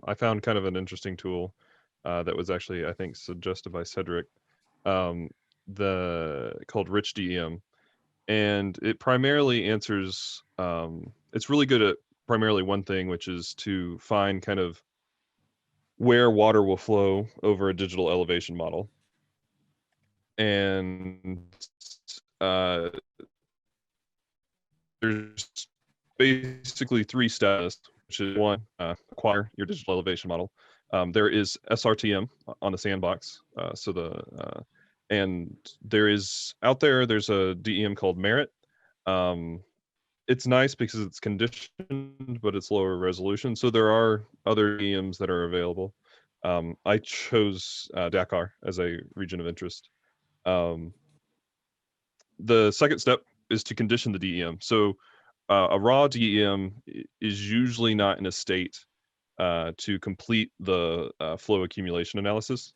I found kind of an interesting tool that was actually, I think, suggested by Cedric, um, called Rich DEM, and it primarily answers. It's really good at primarily one thing, which is to find kind of where water will flow over a digital elevation model, and uh, there's basically three steps, which is one, acquire your digital elevation model. There is SRTM on the sandbox. And there's a DEM called Merit. Um, it's nice because it's conditioned, but it's lower resolution. So there are other DEMs that are available. I chose Dakar as a region of interest. Um, the second step is to condition the DEM. So a raw DEM is usually not in a state to complete the flow accumulation analysis.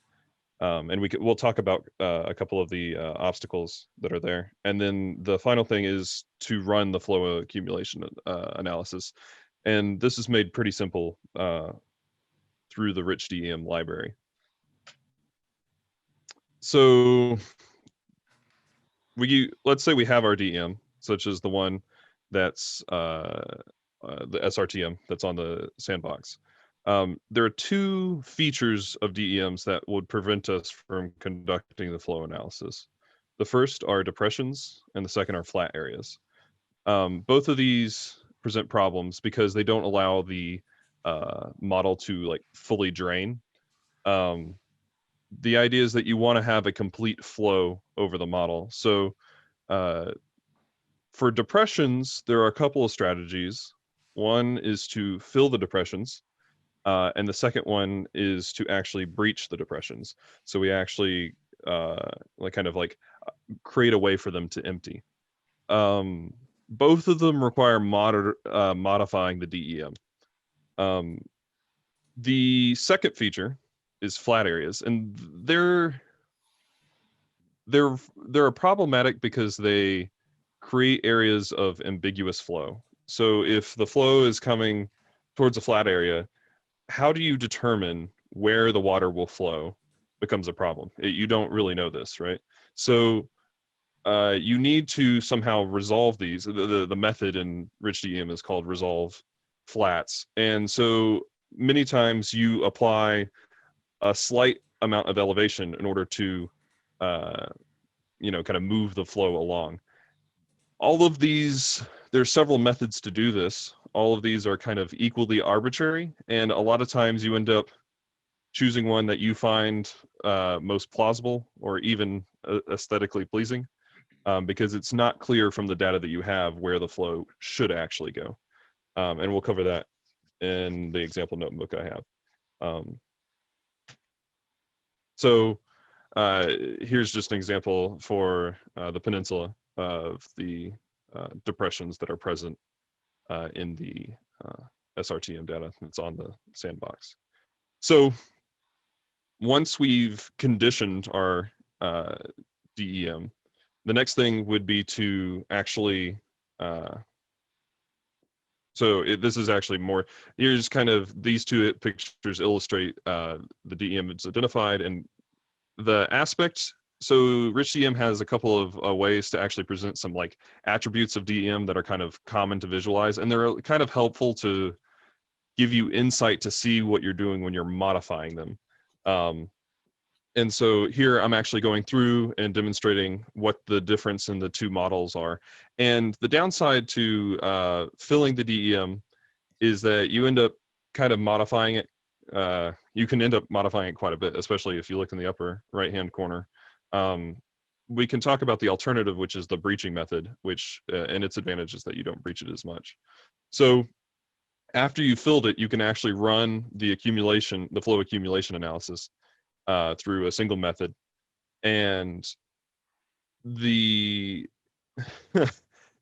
And we'll talk about a couple of the obstacles that are there. And then the final thing is to run the flow accumulation analysis. And this is made pretty simple through the Rich DEM library. So let's say we have our DEM, such as the one that's the SRTM that's on the sandbox. There are two features of DEMs that would prevent us from conducting the flow analysis. The first are depressions, and the second are flat areas. Both of these present problems because they don't allow the model to like fully drain. The idea is that you want to have a complete flow over the model. So for depressions, there are a couple of strategies. One is to fill the depressions, and the second one is to actually breach the depressions. So we actually create a way for them to empty. Both of them require modifying the DEM. The second feature is flat areas, and they're problematic because they create areas of ambiguous flow. So if the flow is coming towards a flat area, how do you determine where the water will flow becomes a problem. You don't really know this, right? So you need to somehow resolve these. The method in Rich DEM is called resolve flats. And so many times you apply a slight amount of elevation in order to, kind of move the flow along. All of these, there's several methods to do this. All of these are kind of equally arbitrary. And a lot of times you end up choosing one that you find most plausible or even aesthetically pleasing, because it's not clear from the data that you have where the flow should actually go. And we'll cover that in the example notebook I have. So here's just an example for the peninsula of the depressions that are present in the SRTM data that's on the sandbox. So once we've conditioned our DEM, the next thing would be to actually, this is actually more, here's kind of, these two pictures illustrate the DEM it's identified and the aspect. So Rich DEM has a couple of ways to actually present some like attributes of DEM that are kind of common to visualize, and they're kind of helpful to give you insight to see what you're doing when you're modifying them. And so here I'm actually going through and demonstrating what the difference in the two models are. And the downside to filling the DEM is that you end up kind of modifying it. You can end up modifying it quite a bit, especially if you look in the upper right-hand corner. We can talk about the alternative, which is the breaching method, which and its advantage is that you don't breach it as much. So after you filled it, you can actually run the flow accumulation analysis through a single method. And the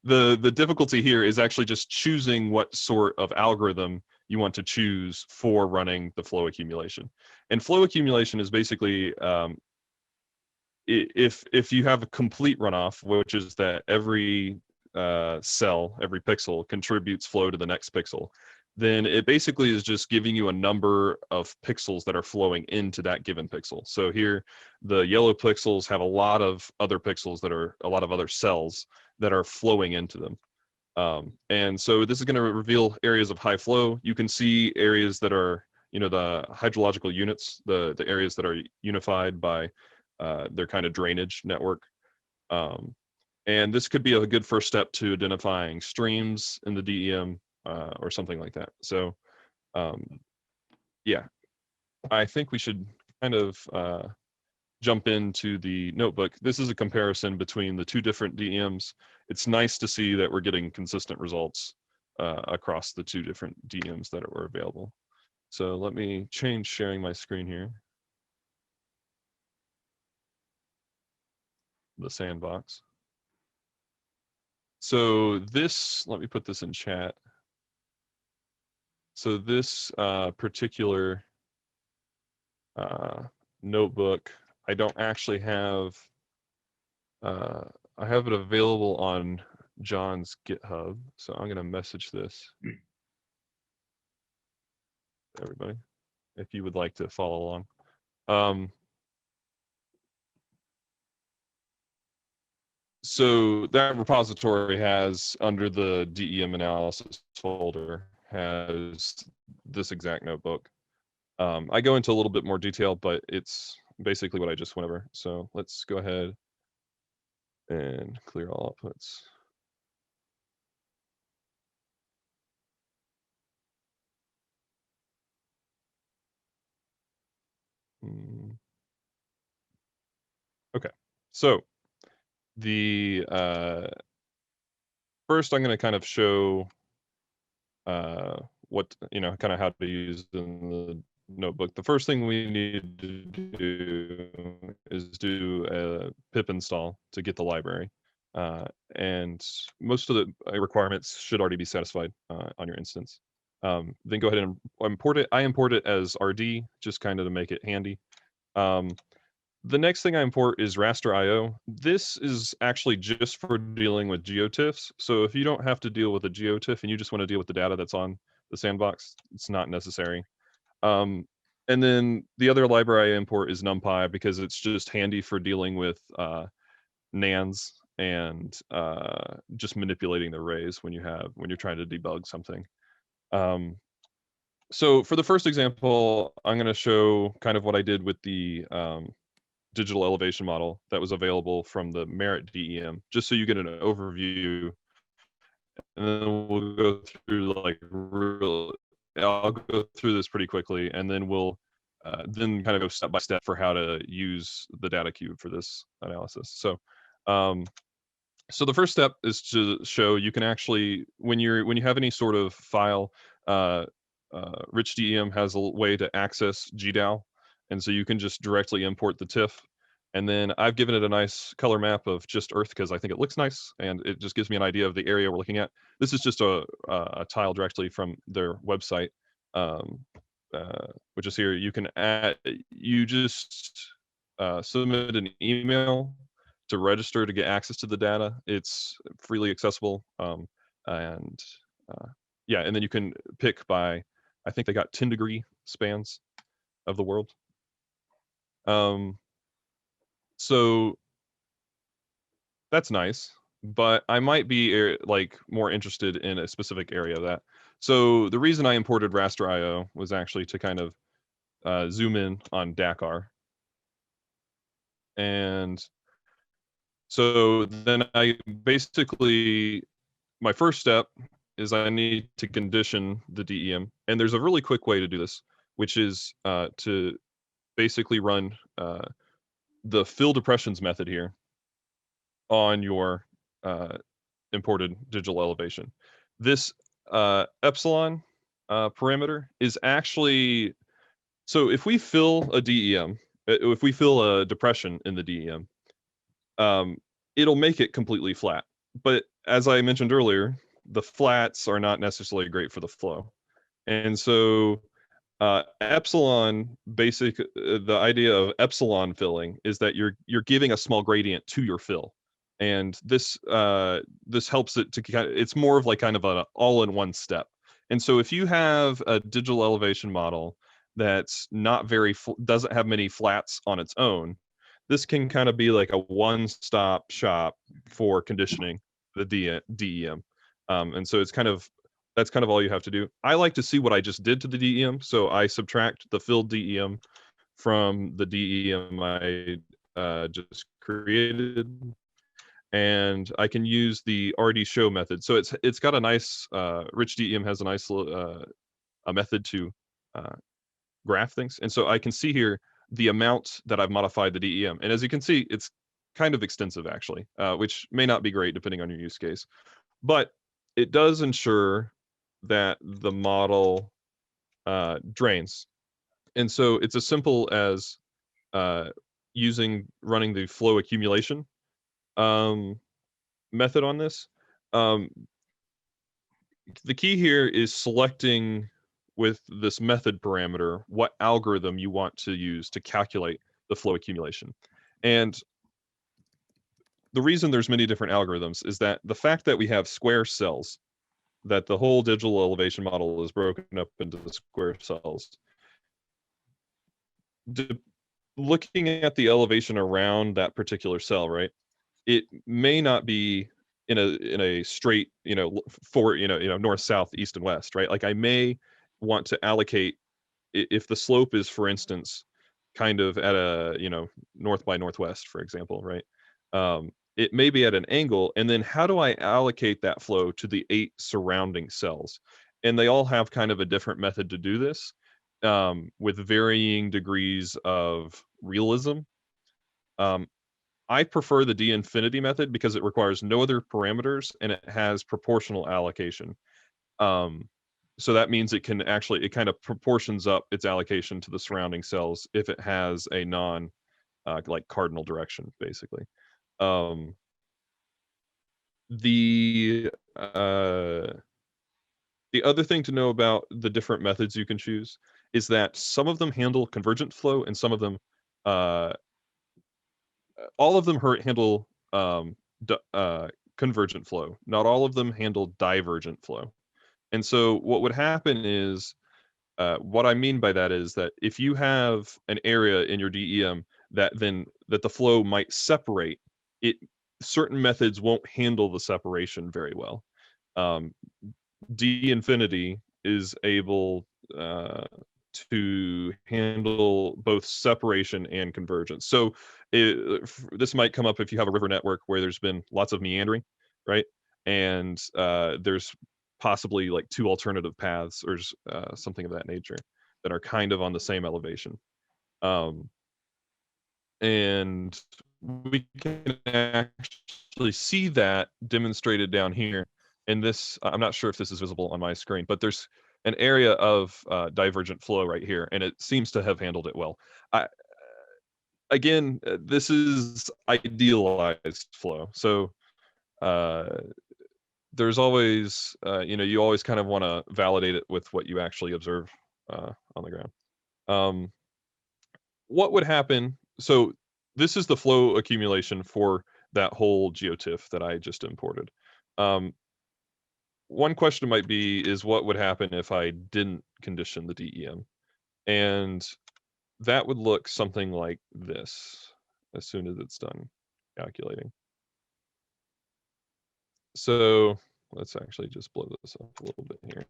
the difficulty here is actually just choosing what sort of algorithm you want to choose for running the flow accumulation. And flow accumulation is basically if you have a complete runoff, which is that every cell, every pixel contributes flow to the next pixel, then it basically is just giving you a number of pixels that are flowing into that given pixel. So here, the yellow pixels have a lot of other pixels that are a lot of other cells that are flowing into them. And so this is going to reveal areas of high flow. You can see areas that are, the hydrological units, the areas that are unified by their kind of drainage network. And this could be a good first step to identifying streams in the DEM or something like that. So yeah, I think we should kind of jump into the notebook. This is a comparison between the two different DEMs. It's nice to see that we're getting consistent results across the two different DEMs that were available. So let me change sharing my screen here. The sandbox. So this, let me put this in chat. So this particular notebook, I don't actually have, I have it available on John's GitHub. So I'm gonna message this, everybody, if you would like to follow along. So that repository has, under the DEM Analysis folder, has this exact notebook. I go into a little bit more detail, but it's basically what I just went over. So let's go ahead and clear all outputs. Okay, so the first I'm going to kind of show what, kind of how to use in the notebook. The first thing we need to do is do a pip install to get the library. And most of the requirements should already be satisfied on your instance. Then go ahead and import it. I import it as RD, just kind of to make it handy. The next thing I import is raster.io. This is actually just for dealing with geotiffs. So if you don't have to deal with a geotiff and you just want to deal with the data that's on the sandbox, it's not necessary. And then the other library I import is NumPy, because it's just handy for dealing with nans and just manipulating the arrays when you're trying to debug something. So for the first example, I'm going to show kind of what I did with the digital elevation model that was available from the Merit DEM, just so you get an overview. And then we'll go through I'll go through this pretty quickly, and then we'll then kind of go step by step for how to use the data cube for this analysis. So so the first step is to show you can actually, when you have any sort of file, Rich DEM has a way to access GDAL. And so you can just directly import the TIFF. And then I've given it a nice color map of just Earth because I think it looks nice, and it just gives me an idea of the area we're looking at. This is just a tile directly from their website, which is here. You can add, you just submit an email to register to get access to the data. It's freely accessible. And yeah, and then you can pick by, I think they got 10-degree spans of the world. So that's nice, but I might be like more interested in a specific area of that. So the reason I imported raster.io was actually to kind of zoom in on Dakar. And so then I basically, my first step is I need to condition the DEM. And there's a really quick way to do this, which is to basically run the fill depressions method here on your imported digital elevation. This epsilon parameter is actually, so if we fill a DEM, if we fill a depression in the DEM, it'll make it completely flat. But as I mentioned earlier, the flats are not necessarily great for the flow. And so epsilon the idea of epsilon filling is that you're giving a small gradient to your fill, and this helps it to kind of, it's more of like kind of an all-in-one step. And so if you have a digital elevation model that's not very, doesn't have many flats on its own, this can kind of be like a one-stop shop for conditioning the DEM. And so it's kind of, that's kind of all you have to do. I like to see what I just did to the DEM. So I subtract the filled DEM from the DEM I just created, and I can use the RD show method. So it's got a nice, rich DEM has a nice a method to graph things. And so I can see here the amount that I've modified the DEM. And as you can see, it's kind of extensive actually, which may not be great depending on your use case. But it does ensure that the model drains. And so it's as simple as running the flow accumulation method on this. The key here is selecting with this method parameter what algorithm you want to use to calculate the flow accumulation. And the reason there's many different algorithms is that the fact that we have square cells, that the whole digital elevation model is broken up into the square cells. Looking at the elevation around that particular cell, right? It may not be in a straight, north, south, east, and west, right? Like I may want to allocate, if the slope is, for instance, kind of at a, north by northwest, for example, right? It may be at an angle, and then how do I allocate that flow to the 8 surrounding cells? And they all have kind of a different method to do this, with varying degrees of realism. I prefer the D-infinity method because it requires no other parameters and it has proportional allocation. So that means it kind of proportions up its allocation to the surrounding cells if it has a non like cardinal direction, basically. The other thing to know about the different methods you can choose is that some of them handle convergent flow and some of them, all of them handle convergent flow. Not all of them handle divergent flow. And so what would happen is, what I mean by that is that if you have an area in your DEM that the flow might separate, certain methods won't handle the separation very well. D-infinity is able to handle both separation and convergence. So this might come up if you have a river network where there's been lots of meandering, right? And there's possibly like 2 alternative paths or something of that nature that are kind of on the same elevation. And we can actually see that demonstrated down here. And this, I'm not sure if this is visible on my screen, but there's an area of divergent flow right here, and it seems to have handled it well. Again, this is idealized flow. So there's always, you always kind of want to validate it with what you actually observe on the ground. What would happen? So this is the flow accumulation for that whole geotiff that I just imported. One question might be is what would happen if I didn't condition the DEM? And that would look something like this as soon as it's done calculating. So let's actually just blow this up a little bit here.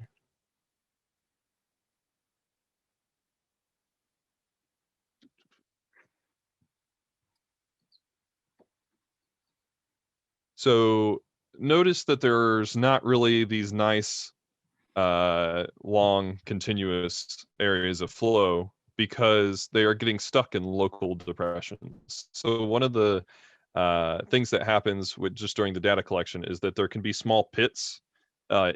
So notice that there's not really these nice long continuous areas of flow because they are getting stuck in local depressions. So one of the things that happens with just during the data collection is that there can be small pits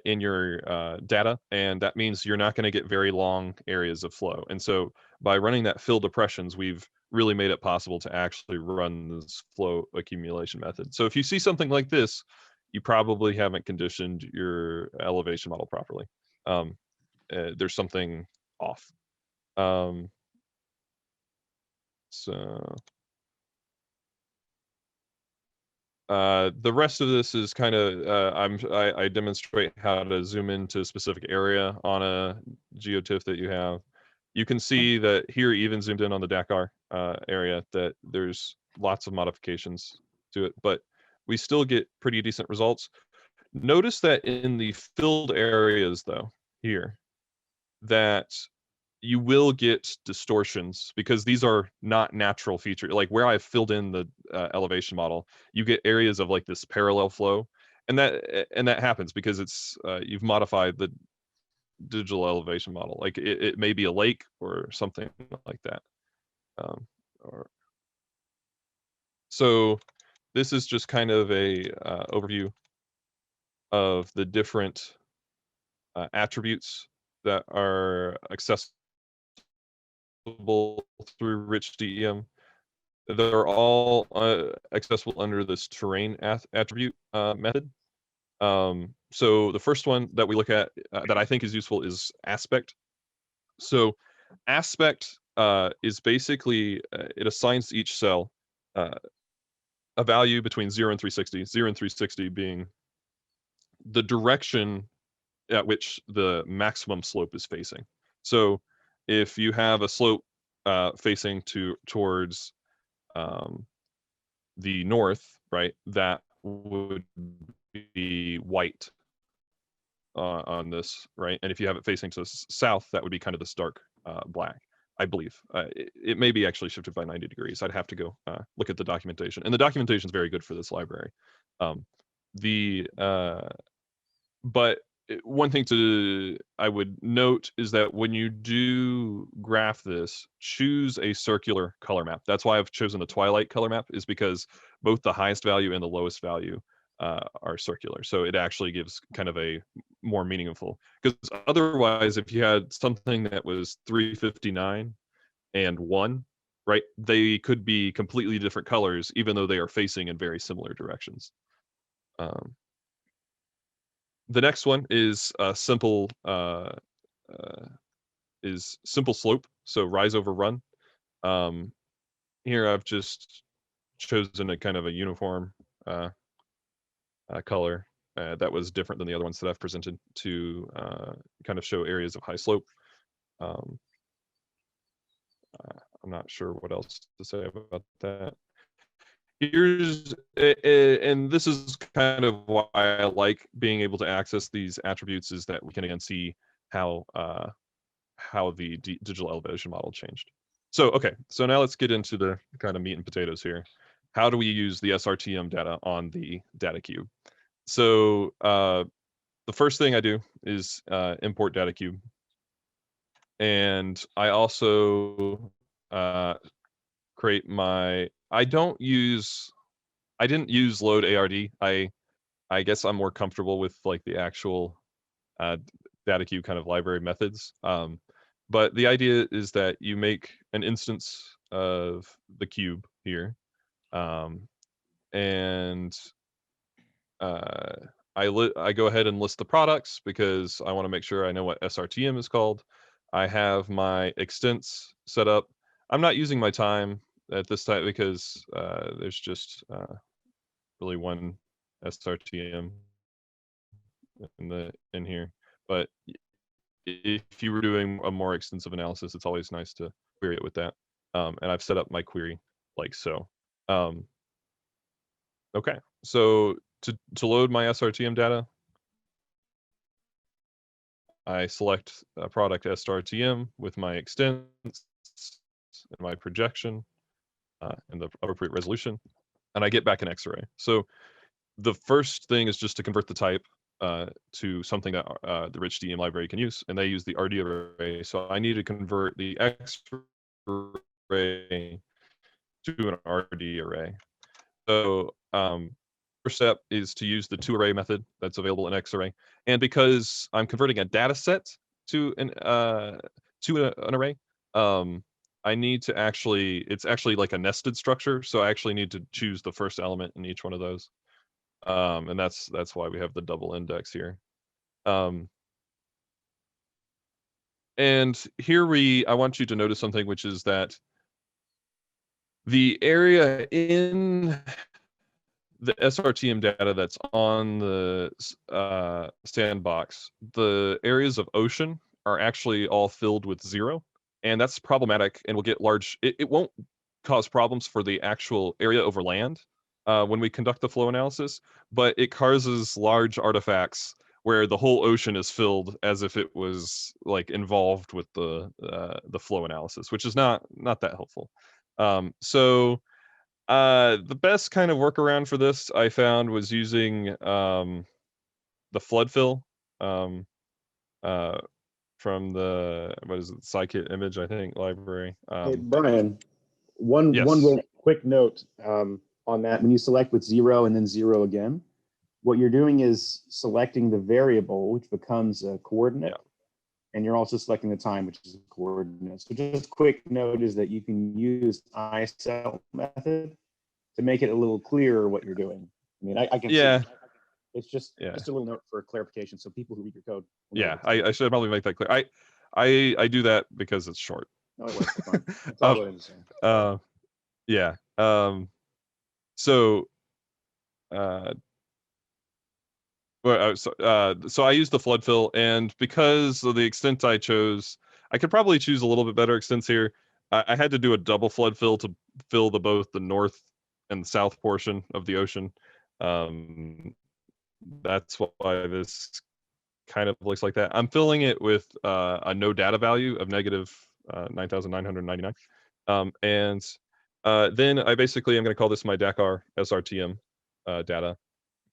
in your data, and that means you're not going to get very long areas of flow. And so by running that fill depressions, we've really made it possible to actually run this flow accumulation method. So if you see something like this, you probably haven't conditioned your elevation model properly. There's something off. So The rest of this is kind of I demonstrate how to zoom into a specific area on a geotiff that you have. You can see that here, even zoomed in on the Dakar area, that there's lots of modifications to it, but we still get pretty decent results. Notice that in the filled areas, though, here, that you will get distortions because these are not natural features. Like where I've filled in the elevation model, you get areas of like this parallel flow, and that happens because it's you've modified the digital elevation model. Like it may be a lake or something like that. Or so this is just kind of a overview of the different attributes that are accessible through rich DEM. They're all accessible under this terrain attribute method. So the first one that we look at that I think is useful is aspect. So aspect is basically, it assigns to each cell a value between 0 and 360, 0 and 360 being the direction at which the maximum slope is facing. So if you have a slope facing towards the north, right, that would be white on this, right? And if you have it facing to the south, that would be kind of this dark black, I believe. It may be actually shifted by 90 degrees. I'd have to go look at the documentation. And the documentation is very good for this library. But one thing I would note is that when you do graph this, choose a circular color map. That's why I've chosen the twilight color map, is because both the highest value and the lowest value are circular. So it actually gives kind of a more meaningful, because otherwise, if you had something that was 359 and 1, right, they could be completely different colors, even though they are facing in very similar directions. The next one is simple slope, so rise over run. Here I've just chosen a kind of a uniform color that was different than the other ones that I've presented to kind of show areas of high slope. I'm not sure what else to say about that. And this is kind of why I like being able to access these attributes, is that we can again see how the digital elevation model changed. So okay, so now let's get into the kind of meat and potatoes here. How do we use the SRTM data on the data cube? So the first thing I do is import data cube, and I also create my. I didn't use load ARD. I guess I'm more comfortable with like the actual data cube kind of library methods. But the idea is that you make an instance of the cube here, and I go ahead and list the products because I want to make sure I know what SRTM is called. I have my extents set up. I'm not using my time at this time because there's just really one SRTM in here. But if you were doing a more extensive analysis, it's always nice to query it with that. And I've set up my query like so. Okay, so to load my SRTM data, I select a product SRTM with my extents and my projection and the appropriate resolution, and I get back an X-array. So the first thing is just to convert the type to something that the rich DEM library can use, and they use the RD array. So I need to convert the X-array to an RD array. So first step is to use the to-array method that's available in X-array, and because I'm converting a data set to an array, I need to it's actually like a nested structure, so I actually need to choose the first element in each one of those. And that's why we have the double index here. And here I want you to notice something, which is that the area in the SRTM data that's on the sandbox, the areas of ocean are actually all filled with 0, and that's problematic, and will get large. It won't cause problems for the actual area over land when we conduct the flow analysis, but it causes large artifacts where the whole ocean is filled as if it was like involved with the flow analysis, which is not that helpful. So the best kind of workaround for this I found was using the flood fill from the, what is it, Scikit image, I think, library. Hey, Brian, one Yes. real quick note on that. When you select with 0 and then 0 again, what you're doing is selecting the variable, which becomes a coordinate, and you're also selecting the time, which is a coordinate. So just a quick note is that you can use ISL method to make it a little clearer what you're doing. I mean, I can see. It's just a little note for clarification, so people who read your code. Yeah, I should probably make that clear. I do that because it's short. No, it works. It's fine. It's all good in the same. Yeah. So so I used the flood fill, and because of the extent I chose, I could probably choose a little bit better extents here. I had to do a double flood fill to fill both the north and south portion of the ocean. That's why this kind of looks like that. I'm filling it with a no data value of negative 9,999. And then I basically am going to call this my Dakar SRTM data,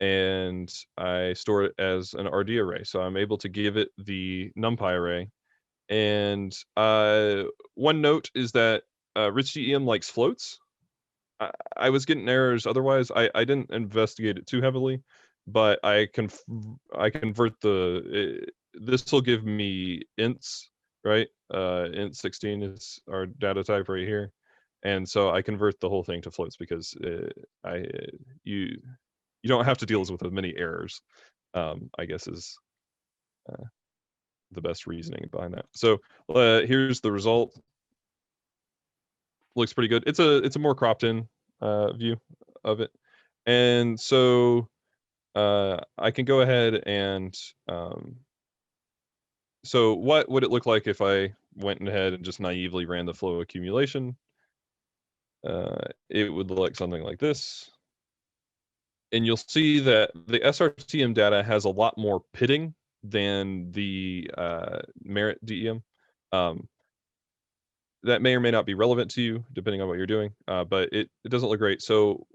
and I store it as an RD array. So I'm able to give it the NumPy array. And one note is that RichDEM likes floats. I was getting errors otherwise. I didn't investigate it too heavily, but I convert this will give me ints, right? Int 16 is our data type right here. And so I convert the whole thing to floats because you don't have to deal with as many errors, I guess is the best reasoning behind that. So here's the result. Looks pretty good. It's a more cropped in view of it. And so I can go ahead and so what would it look like if I went ahead and just naively ran the flow accumulation? It would look like something like this. And you'll see that the SRTM data has a lot more pitting than the Merit DEM. That may or may not be relevant to you, depending on what you're doing, but it doesn't look great. So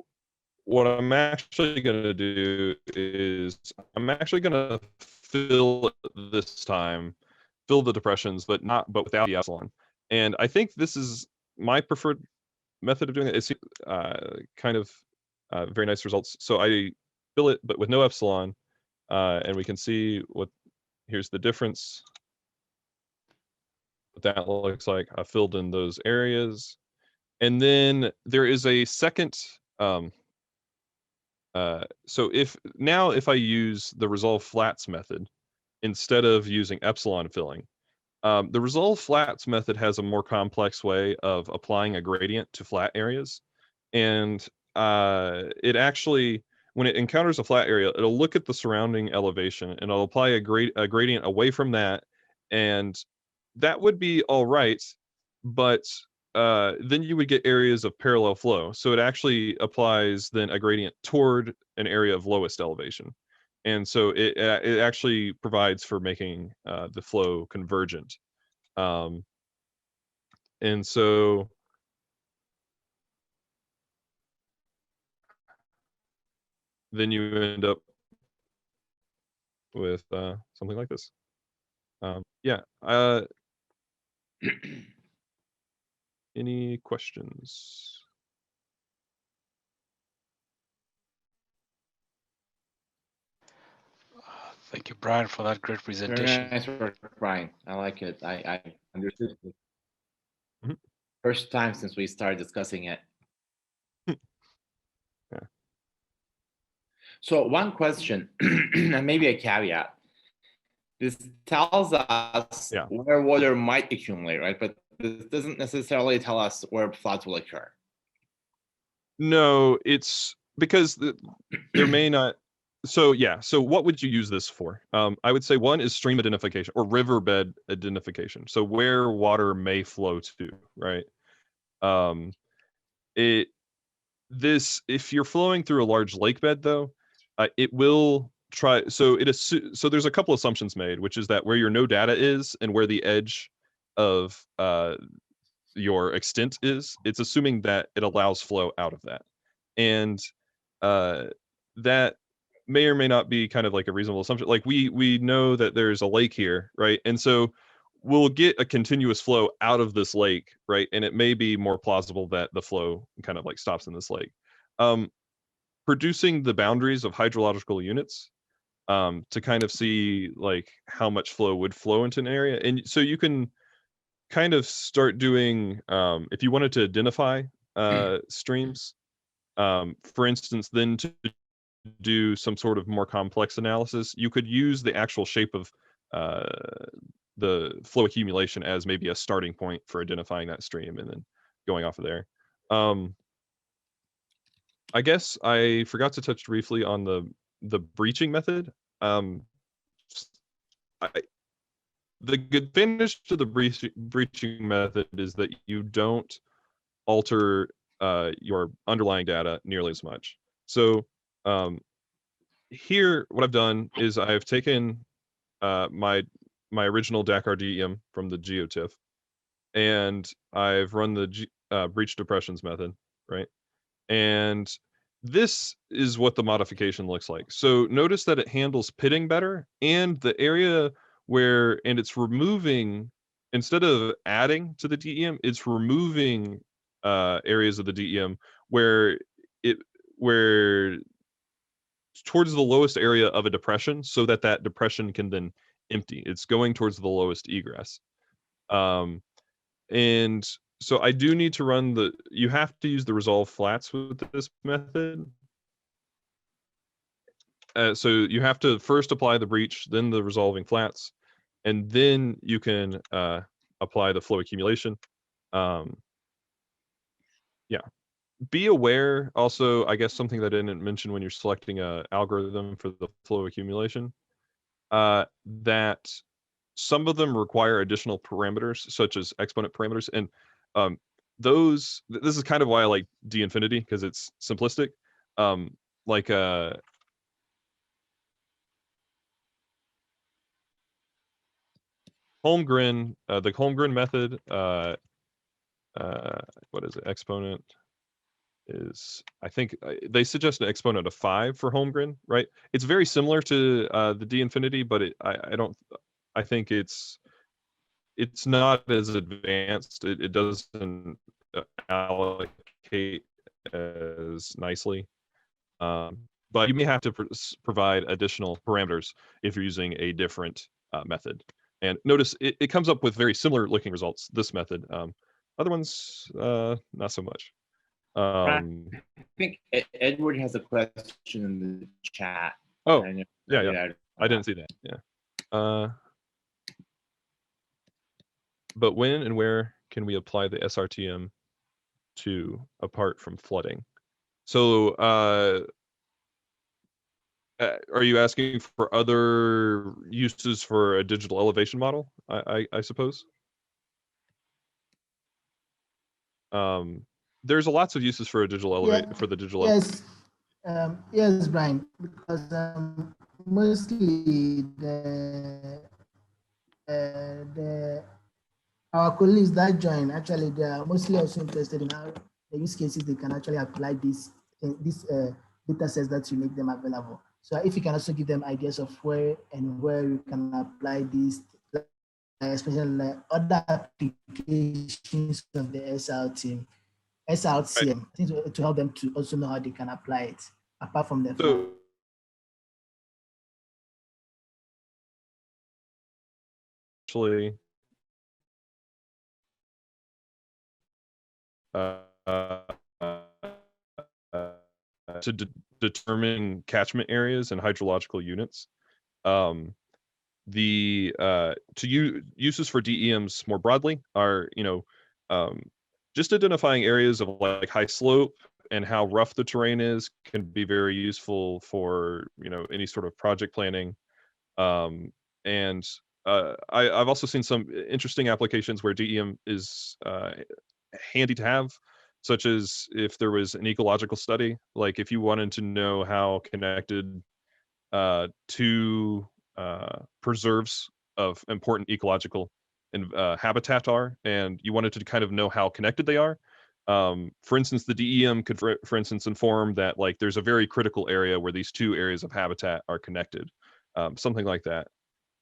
what I'm actually going to do is I'm actually going to fill this time, fill the depressions, but without the epsilon. And I think this is my preferred method of doing it. It's kind of very nice results. So I fill it, but with no epsilon, and we can see here's the difference. What that looks like. I filled in those areas. And then there is a second, so if I use the resolve flats method instead of using epsilon filling, the resolve flats method has a more complex way of applying a gradient to flat areas. And it actually, when it encounters a flat area, it'll look at the surrounding elevation and it'll apply a gradient away from that. And that would be all right, but then you would get areas of parallel flow. So it actually applies then a gradient toward an area of lowest elevation. And so it actually provides for making the flow convergent. And so then you end up with something like this. Any questions? Thank you, Brian, for that great presentation. Very nice work, Brian. I like it. I understood it. Mm-hmm. First time since we started discussing it. Yeah. So one question, and maybe a caveat. This tells us where water might accumulate, right? But this doesn't necessarily tell us where floods will occur. No, it's because there may not. So yeah, so what would you use this for? I would say one is stream identification or riverbed identification. So where water may flow to, right? If you're flowing through a large lake bed though, it will try. So so there's a couple assumptions made, which is that where your no data is and where the edge of your extent is, it's assuming that it allows flow out of that, and that may or may not be kind of like a reasonable assumption. Like we know that there's a lake here, right? And so we'll get a continuous flow out of this lake, right? And it may be more plausible that the flow kind of like stops in this lake. Producing the boundaries of hydrological units to kind of see like how much flow would flow into an area. And so you can kind of start doing, if you wanted to identify streams, for instance, then to do some sort of more complex analysis, you could use the actual shape of the flow accumulation as maybe a starting point for identifying that stream and then going off of there. I guess I forgot to touch briefly on the breaching method. The good advantage to the breaching method is that you don't alter your underlying data nearly as much. So here, what I've done is I've taken my original Dakar DEM from the GeoTIFF, and I've run the breach depressions method, right? And this is what the modification looks like. So notice that it handles pitting better, and the area where, and it's removing, instead of adding to the DEM, it's removing areas of the DEM where towards the lowest area of a depression, so that that depression can then empty. It's going towards the lowest egress. And so I do need to run you have to use the resolve flats with this method. So you have to first apply the breach, then the resolving flats, and then you can apply the flow accumulation. Yeah. Be aware also, I guess something that I didn't mention when you're selecting a algorithm for the flow accumulation, that some of them require additional parameters, such as exponent parameters. And this is kind of why I like D infinity, because it's simplistic. Like Holmgren, the Holmgren method, what is it? Exponent is, I think they suggest an exponent of 5 for Holmgren, right? It's very similar to the D infinity, but I think it's not as advanced. It doesn't allocate as nicely. But you may have to provide additional parameters if you're using a different method. And notice it comes up with very similar looking results, this method. Other ones, not so much. I think Edward has a question in the chat. Oh, yeah. I didn't see that. Yeah. But when and where can we apply the SRTM to apart from flooding? So are you asking for other uses for a digital elevation model, I suppose? There's lots of uses for a digital elevate for the digital. Yes, yes, Brian. Because mostly our colleagues that join, actually, they are mostly also interested in how the use cases they can actually apply these data sets that you make them available. So if you can also give them ideas of where you can apply these, especially other applications of the SRTM, right, I think to help them to also know how they can apply it apart from the actually to determine catchment areas and hydrological units. Uses for DEMs more broadly are, just identifying areas of like high slope and how rough the terrain is can be very useful for, you know, any sort of project planning. And I've also seen some interesting applications where DEM is handy to have, such as if there was an ecological study, like if you wanted to know how connected two preserves of important ecological and habitat are, and you wanted to kind of know how connected they are. For instance, the DEM could, for instance, inform that like there's a very critical area where these two areas of habitat are connected, something like that.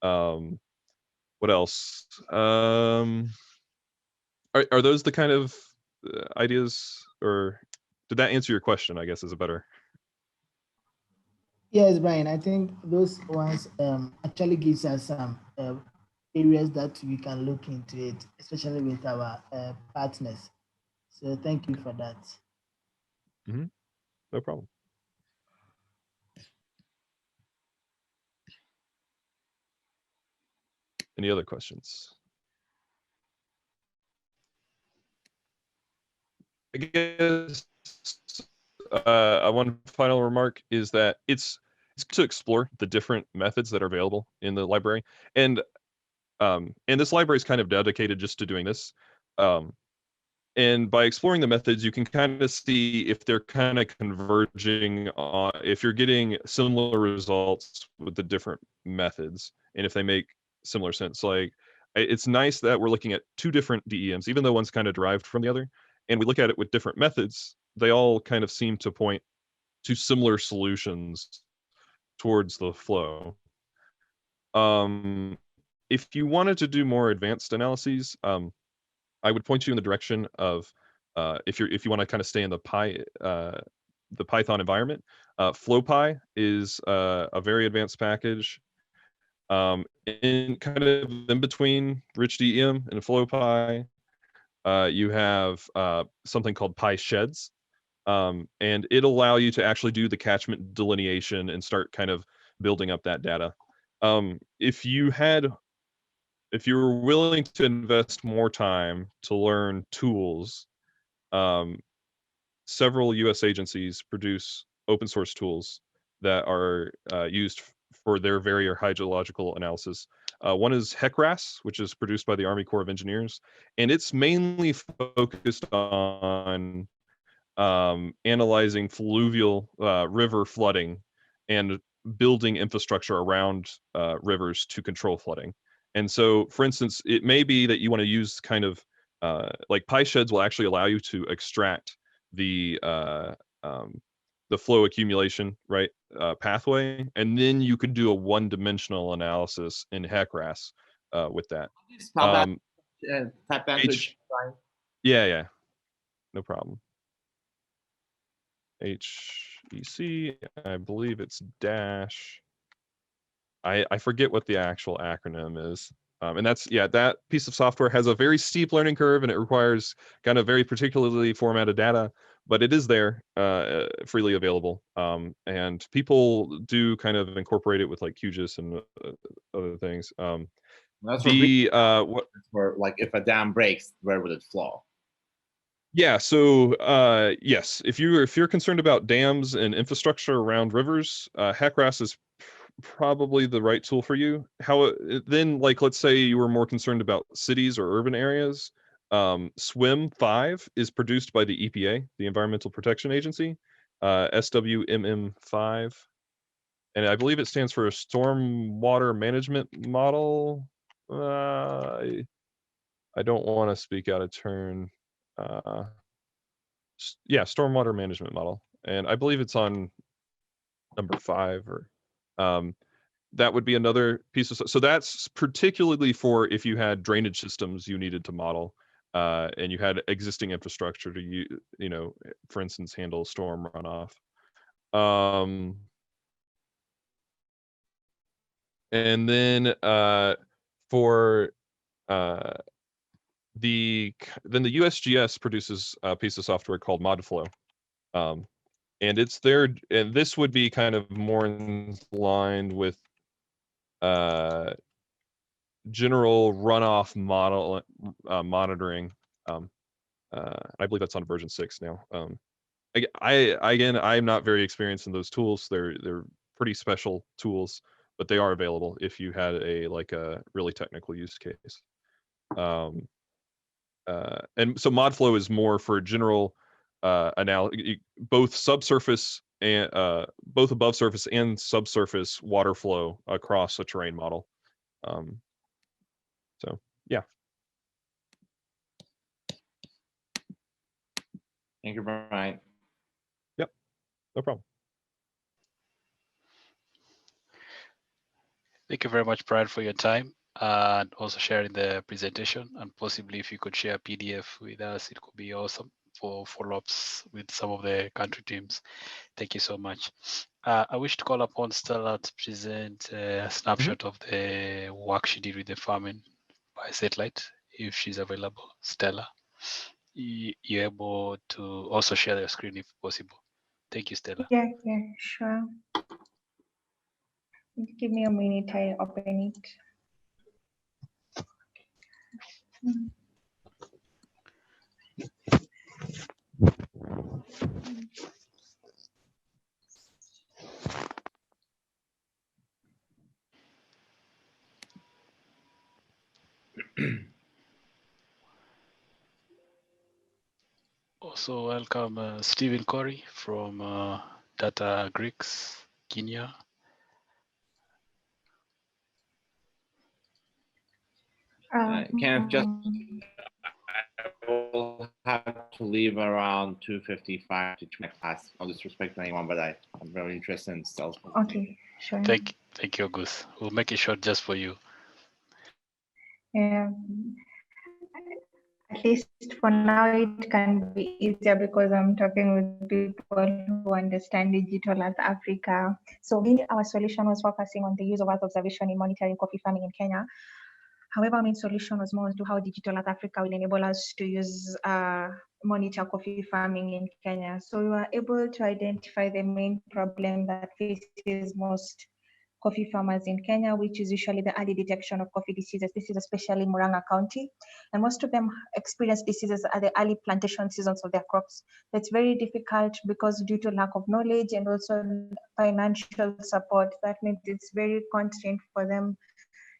What else? Are those the kind of ideas, or did that answer your question? I guess is a better. Yes, Brian, I think those ones actually gives us some areas that we can look into it, especially with our partners. So thank you for that. Mm-hmm. No problem. Any other questions? I guess one final remark is that it's to explore the different methods that are available in the library, and this library is kind of dedicated just to doing this. And by exploring the methods, you can kind of see if they're kind of converging on, if you're getting similar results with the different methods, and if they make similar sense. Like, it's nice that we're looking at two different DEMs, even though one's kind of derived from the other, and we look at it with different methods, they all kind of seem to point to similar solutions towards the flow. If you wanted to do more advanced analyses, I would point you in the direction of if you want to kind of stay in the Python environment. FlowPy is a very advanced package. In kind of in between RichDEM and FlowPy, you have something called PySheds, and it'll allow you to actually do the catchment delineation and start kind of building up that data. If you were willing to invest more time to learn tools, several US agencies produce open source tools that are used for their various hydrological analysis. One is HECRAS, which is produced by the Army Corps of Engineers, and it's mainly focused on analyzing fluvial river flooding and building infrastructure around rivers to control flooding. And so, for instance, it may be that you want to use kind of like PySheds will actually allow you to extract the flow accumulation, right, pathway, and then you could do a one-dimensional analysis in HECRAS with that. Spell that type language. Yeah, no problem. HEC, I believe it's dash. I forget what the actual acronym is. And that's, yeah, that piece of software has a very steep learning curve, and it requires kind of very particularly formatted data, but it is there, freely available. And people do kind of incorporate it with like QGIS and other things. That's what for like if a dam breaks, where would it flow? Yeah, so yes, if you're concerned about dams and infrastructure around rivers, HECRAS is probably the right tool for you. Then, like, let's say you were more concerned about cities or urban areas. SWIM 5 is produced by the EPA, the Environmental Protection Agency, SWMM 5, and I believe it stands for a Stormwater Management Model. I don't want to speak out of turn. Yeah, stormwater management model, and I believe it's on number 5, or that would be another piece of, so that's particularly for if you had drainage systems you needed to model, and you had existing infrastructure to you know, for instance, handle storm runoff. And then for the USGS produces a piece of software called ModFlow, and it's there, and this would be kind of more in line with general runoff model monitoring. I believe that's on version 6 now. Again, I'm not very experienced in those tools. They're pretty special tools, but they are available if you had a really technical use case. And so ModFlow is more for general both subsurface and both above surface and subsurface water flow across a terrain model. So yeah. Thank you, Brian. Yep, no problem. Thank you very much, Brian, for your time and also sharing the presentation. And possibly if you could share a PDF with us, it could be awesome for follow-ups with some of the country teams. Thank you so much. I wish to call upon Stella to present a snapshot of the work she did with the farming by satellite, if she's available. Stella, you're able to also share your screen if possible. Thank you, Stella. Yeah, sure. Give me a minute, I open it. Also welcome Stephen Corey from Data Greeks, Kenya. Kenneth, just I will have to leave around 2:55 to my class. No disrespect to anyone, but I'm very interested in Stella's. Okay, sure. Thank you, Gus. We'll make it short just for you. Yeah. At least for now, it can be easier because I'm talking with people who understand digital Earth Africa. So mainly our solution was focusing on the use of Earth observation in monitoring coffee farming in Kenya. However, our main solution was more to how digital Earth Africa will enable us to use monitor coffee farming in Kenya. So we were able to identify the main problem that faces most coffee farmers in Kenya, which is usually the early detection of coffee diseases. This is especially Murang'a County. And most of them experience diseases at the early plantation seasons of their crops. It's very difficult because due to lack of knowledge and also financial support, that means it's very constrained for them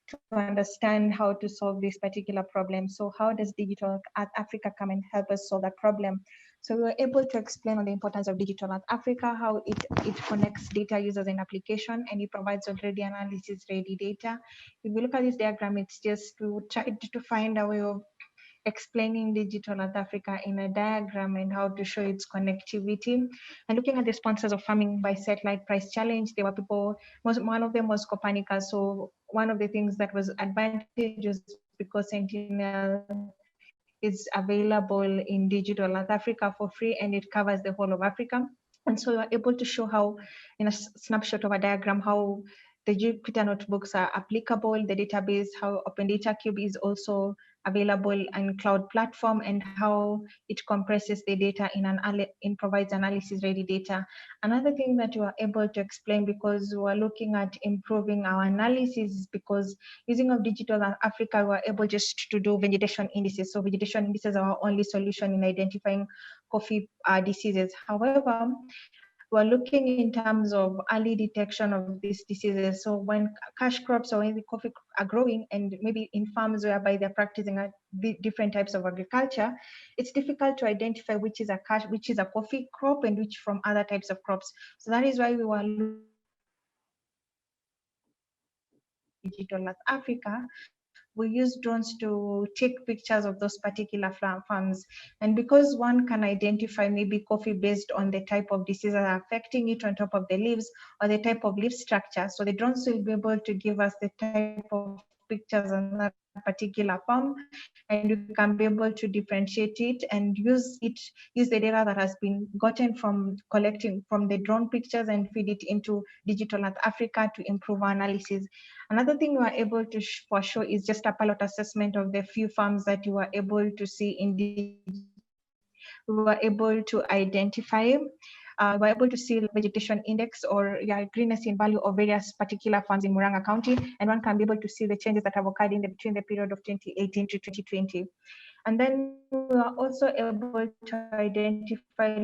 to understand how to solve this particular problem. So how does Digital Earth Africa come and help us solve that problem? So we were able to explain on the importance of Digital Earth Africa, how it connects data users and application, and it provides already analysis ready data. If you look at this diagram, it's just to try to find a way of explaining Digital Earth Africa in a diagram and how to show its connectivity. And looking at the sponsors of farming by satellite price challenge, there were people, one of them was Copernicus. So one of the things that was advantageous because Sentinel is available in Digital Earth Africa for free and it covers the whole of Africa. And so we were able to show how, in a snapshot of a diagram, how the Jupyter notebooks are applicable, the database, how Open Data Cube is also available in cloud platform, and how it compresses the data in provides analysis ready data. Another thing that we were able to explain, because we were looking at improving our analysis, is because using of Digital Africa, we were able just to do vegetation indices. So vegetation indices are our only solution in identifying coffee diseases. However, we're looking in terms of early detection of these diseases. So when cash crops or when the coffee are growing, and maybe in farms whereby they're practicing different types of agriculture, it's difficult to identify which is a coffee crop and which from other types of crops. So that is why we were looking at Digital Earth Africa. We use drones to take pictures of those particular farms. And because one can identify maybe coffee based on the type of disease that are affecting it on top of the leaves or the type of leaf structure, so the drones will be able to give us the type of pictures on that particular farm, and we can be able to differentiate it and use the data that has been gotten from collecting from the drone pictures and feed it into Digital Earth Africa to improve our analysis. Another thing we were able to for sure is just a pilot assessment of the few farms that you were able to see in we were able to identify. We were able to see the vegetation index or greenness in value of various particular farms in Murang'a County, and one can be able to see the changes that have occurred between the period of 2018 to 2020. And then we are also able to identify,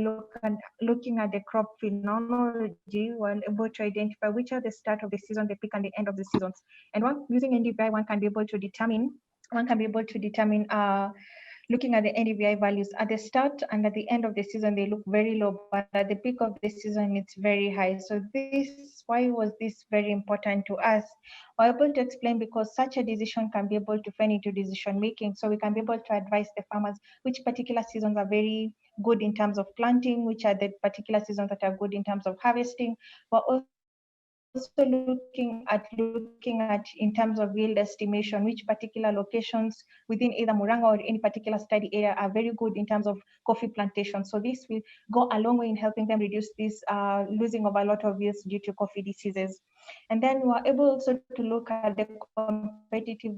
looking at the crop phenology, we're able to identify which are the start of the season, the peak and the end of the seasons. And using NDVI, one can be able to determine looking at the NDVI values at the start and at the end of the season, they look very low, but at the peak of the season, it's very high. So why was this very important to us? We're able to explain because such a decision can be able to turn into decision making. So we can be able to advise the farmers which particular seasons are very good in terms of planting, which are the particular seasons that are good in terms of harvesting. We're also looking at in terms of yield estimation, which particular locations within either Muranga or any particular study area are very good in terms of coffee plantation. So this will go a long way in helping them reduce this losing of a lot of yields due to coffee diseases. And then we are able also to look at the competitive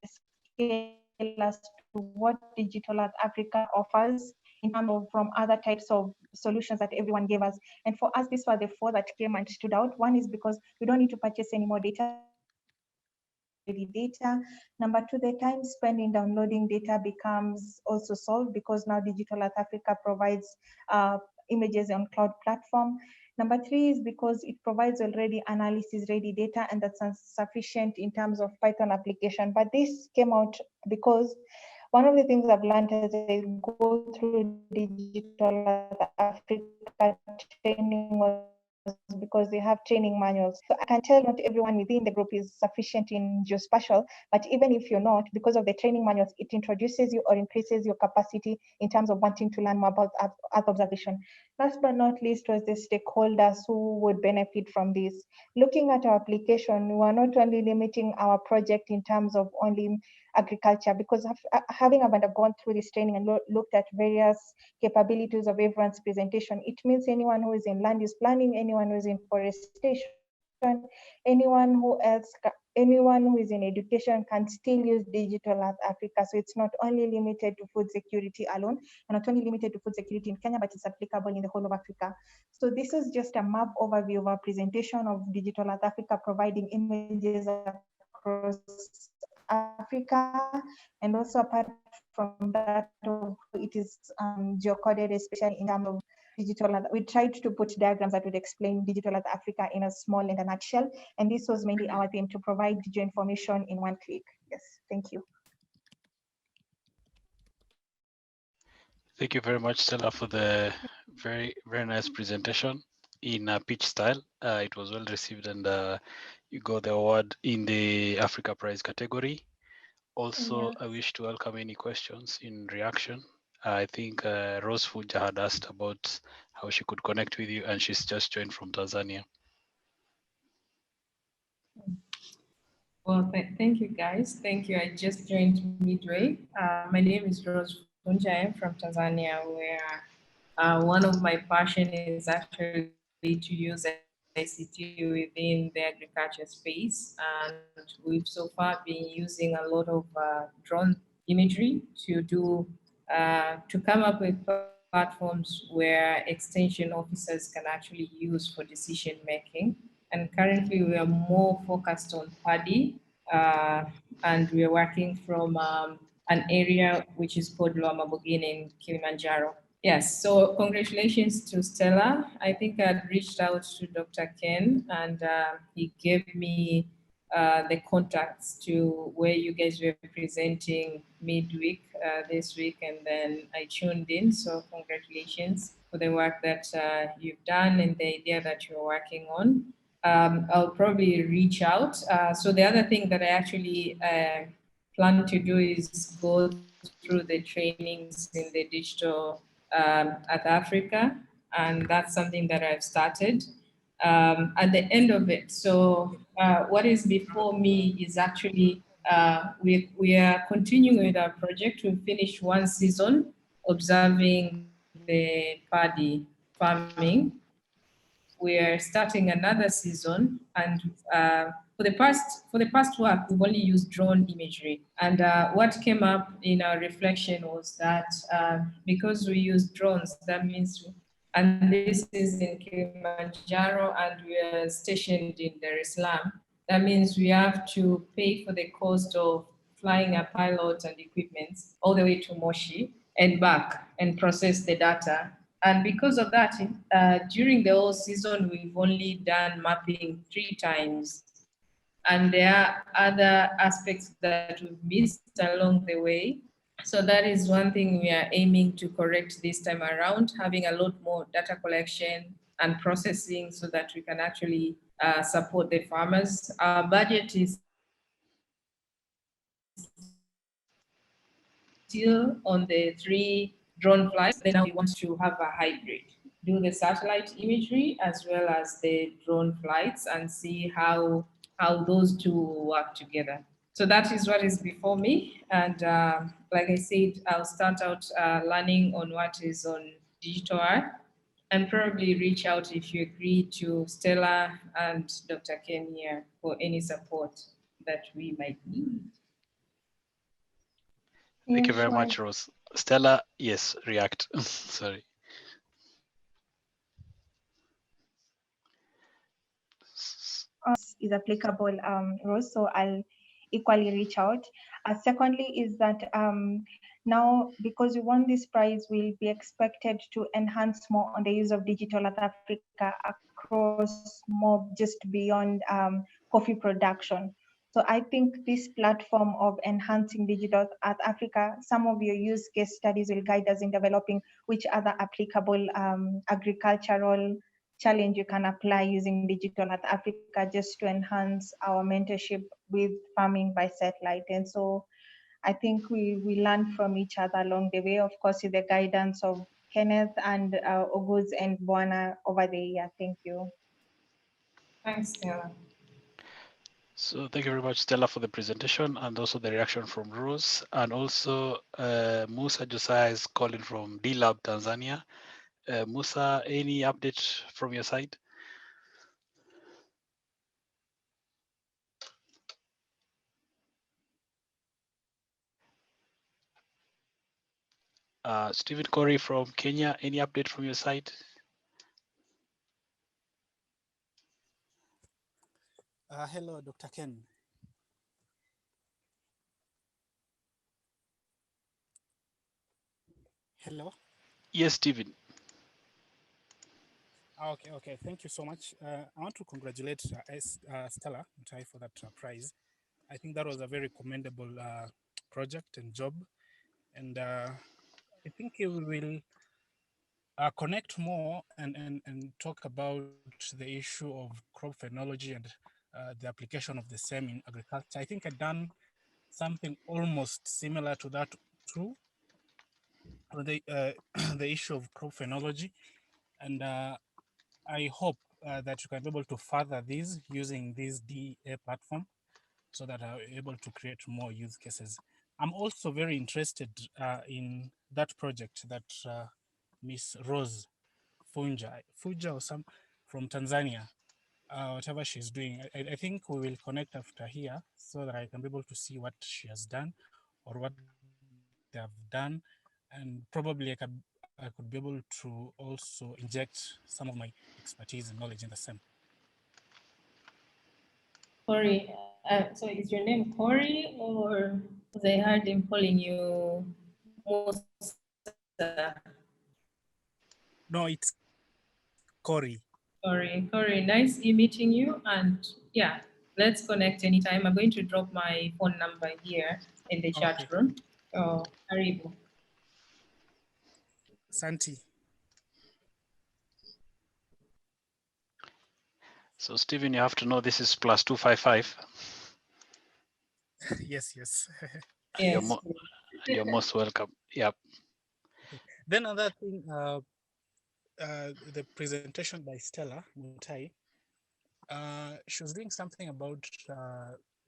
scale as to what Digital Earth Africa offers in terms of from other types of solutions that everyone gave us. And for us, these were the 4 that came and stood out. One is because we don't need to purchase any more data. Number 2, the time spent in downloading data becomes also solved because now Digital Earth Africa provides images on cloud platform. Number 3 is because it provides already analysis ready data, and that's sufficient in terms of Python application. But this came out because one of the things I've learned as I go through Digital Earth Africa training was because they have training manuals. So I can tell not everyone within the group is sufficient in geospatial, but even if you're not, because of the training manuals, it introduces you or increases your capacity in terms of wanting to learn more about Earth observation. Last but not least was the stakeholders who would benefit from this. Looking at our application, we are not only limiting our project in terms of only agriculture, because having gone through this training and looked at various capabilities of everyone's presentation, it means anyone who is in land use planning, anyone who is in forestation, anyone who is in education can still use Digital Earth Africa. So it's not only limited to food security alone, and not only limited to food security in Kenya, but it's applicable in the whole of Africa. So this is just a map overview of our presentation of Digital Earth Africa, providing images across Africa, and also apart from that, it is geocoded, especially in terms of digital. We tried to put diagrams that would explain Digital Earth Africa in a small and a nutshell, and this was mainly our theme, to provide geo information in one click. Yes, thank you. Thank you very much, Stella, for the very, very nice presentation in pitch style. It was well received, and you got the award in the Africa Prize category. Also, I wish to welcome any questions in reaction. I think Rose Fuja had asked about how she could connect with you, and she's just joined from Tanzania. Well, thank you, guys. Thank you. I just joined midway. My name is Rose Fuja. I'm from Tanzania, where one of my passion is actually to use ICT within the agriculture space. And we've so far been using a lot of drone imagery to come up with platforms where extension officers can actually use for decision making. And currently we are more focused on paddy, and we are working from an area which is called Luamabogini in Kilimanjaro. Yes, so congratulations to Stella. I think I'd reached out to Dr. Ken, and he gave me the contacts to where you guys were presenting midweek this week, and then I tuned in. So congratulations for the work that you've done and the idea that you're working on. I'll probably reach out. So the other thing that I actually plan to do is go through the trainings in the digital at Africa, and that's something that I've started at the end of it. So what is before me is actually we are continuing with our project. We finished one season observing the paddy farming. We are starting another season, and for the past work, we've only used drone imagery. And what came up in our reflection was that because we use drones, that means, and this is in Kilimanjaro, and we are stationed in Dar es Salaam, that means we have to pay for the cost of flying a pilot and equipment all the way to Moshi and back and process the data. And because of that, during the whole season, we've only done mapping 3 times. And there are other aspects that we've missed along the way. So that is one thing we are aiming to correct this time around, having a lot more data collection and processing so that we can actually support the farmers. Our budget is still on the 3 drone flights. Then now we want to have a hybrid, do the satellite imagery as well as the drone flights and see how those two work together. So that is what is before me. And like I said, I'll start out learning on what is on digital art and probably reach out if you agree to Stella and Dr. Ken here for any support that we might need. Thank you very much, Rose. Stella, yes, react. Sorry. Is applicable, Rose, so I'll equally reach out. Secondly is that now, because we won this prize, we'll be expected to enhance more on the use of digital at Africa across more just beyond coffee production. So I think this platform of enhancing digital at Africa, some of your use case studies will guide us in developing which other applicable agricultural challenge you can apply using digital at Africa just to enhance our mentorship with farming by satellite. And so I think we learn from each other along the way, of course, with the guidance of Kenneth and Oguz and Buana over the year. Thank you. Thanks, Stella. So thank you very much, Stella, for the presentation and also the reaction from Rose. And also Musa Josiah is calling from D-Lab, Tanzania. Musa, any update from your side? Stephen Corey from Kenya, any update from your side? Hello, Dr. Ken. Hello. Yes, Stephen. Okay. Thank you so much. I want to congratulate Stella Mutai for that prize. I think that was a very commendable project and job. And I think we will connect more and talk about the issue of crop phenology and the application of the same in agriculture. I think I've done something almost similar to that too. The the issue of crop phenology, and I hope that you can be able to further these using this DA platform so that I'm able to create more use cases. I'm also very interested in that project that Miss Rose Funja or some from Tanzania, whatever she's doing. I think we will connect after here so that I can be able to see what she has done or what they have done, and probably I could be able to also inject some of my expertise and knowledge in the same. Corey, so is your name Corey, or was I heard him calling you Musa? No, it's Corey. Corey, nice meeting you. And yeah, let's connect anytime. I'm going to drop my phone number here in the chat room. Oh, Haribo. Santi. So Stephen, you have to know this is +255. Yes. Yes. You're most welcome. Yep. Then another thing, the presentation by Stella Mutai, she was doing something about,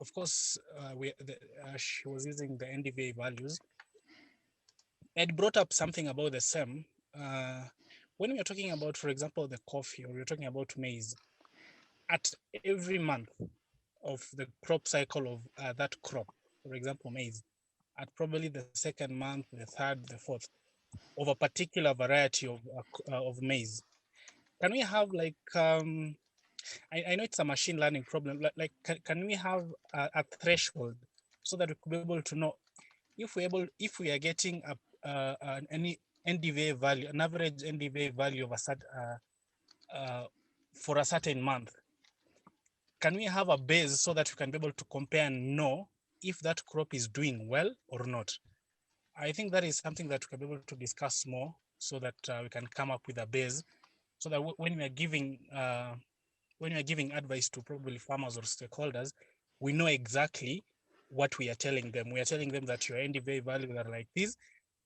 of course, she was using the NDVA values. It brought up something about the SEM. When we are talking about, for example, the coffee, or we're talking about maize, at every month of the crop cycle of that crop, for example, maize, at probably the second month, the third, the fourth, of a particular variety of maize, can we have like, I know it's a machine learning problem, like can we have a threshold so that we could be able to know if we are getting any NDVA value, an average NDVA value of for a certain month. Can we have a base so that we can be able to compare and know if that crop is doing well or not? I think that is something that we can be able to discuss more so that we can come up with a base so that when we are giving advice to probably farmers or stakeholders, we know exactly what we are telling them. We are telling them that your NDVA values are like this,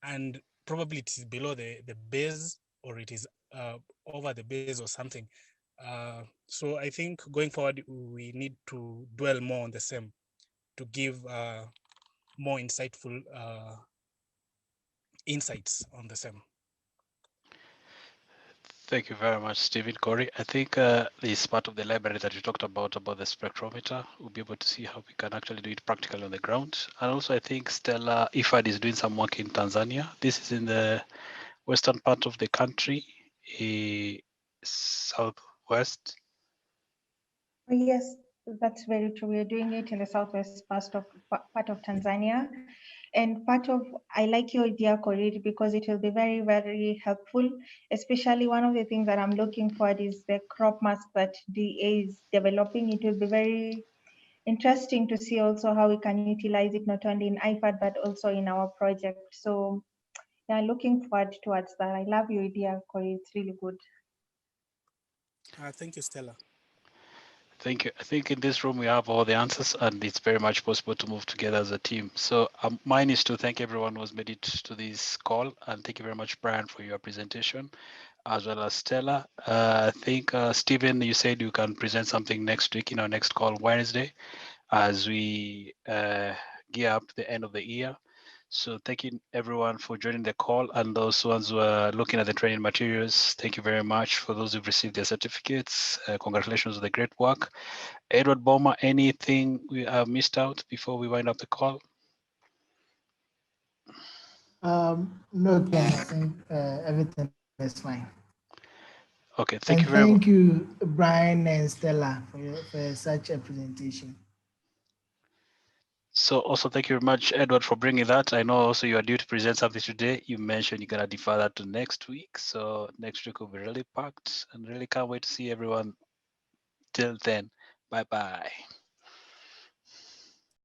and probably it is below the base, or it is over the base or something. So I think going forward, we need to dwell more on the same to give more insightful insights on the same. Thank you very much, Stephen. Corey, I think this part of the library that you talked about the spectrometer, we'll be able to see how we can actually do it practically on the ground. And also, I think Stella IFAD is doing some work in Tanzania. This is in the western part of the country, southwest. Yes, that's very true. We're doing it in the southwest part of Tanzania. And I like your idea, Corey, because it will be very, very helpful. Especially one of the things that I'm looking for is the crop mask that DA is developing. It will be very interesting to see also how we can utilize it not only in IFAD but also in our project. So yeah, looking forward towards that. I love your idea, Corey. It's really good. Thank you, Stella. Thank you. I think in this room we have all the answers, and it's very much possible to move together as a team. So mine is to thank everyone who has made it to this call, and thank you very much, Brian, for your presentation, as well as Stella. I think, Stephen, you said you can present something next week in our next call, Wednesday, as we gear up the end of the year. So thank you everyone for joining the call, and those ones who are looking at the training materials, thank you very much. For those who've received their certificates, congratulations on the great work. Edward Boma, anything we have missed out before we wind up the call? No, Ken, I think everything is fine. Okay, thank you very much. Thank you, Brian and Stella, for such a presentation. So also thank you very much, Edward, for bringing that. I know also you are due to present something today. You mentioned you're gonna defer that to next week. So next week will be really packed, and really can't wait to see everyone. Till then, bye-bye.